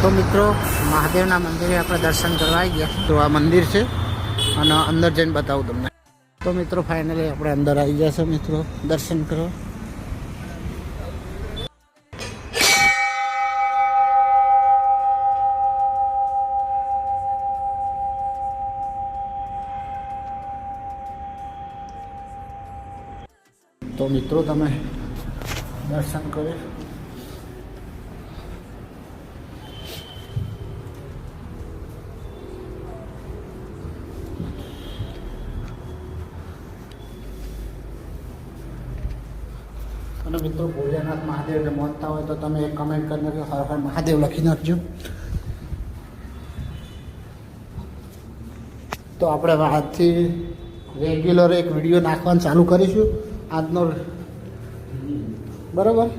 તો મિત્રો મહાદેવના મંદિરે આપણે દર્શન કરવા આવી ગયા. તો આ મંદિર છે અને અંદર જઈને બતાવું તમને. તો મિત્રો ફાઇનલી આપણે અંદર આવી ગયા છે મિત્રો દર્શન કરો. તો મિત્રો તમે દર્શન કરો. અને મિત્રો ભોલેનાથ મહાદેવને માનતા હોય તો તમે એક કમેન્ટ કરીને હર હર મહાદેવ લખી નાખજો. તો આપણે આજથી રેગ્યુલર એક વિડીયો નાખવાનું ચાલુ કરીશું આજનો, બરાબર?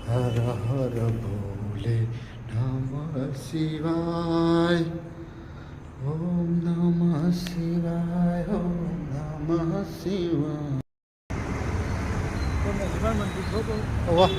હર હર ભોલે નમઃ શિવાય, ઓમ નમઃ શિવાય, ઓમ નમઃ શિવાય. વાહ,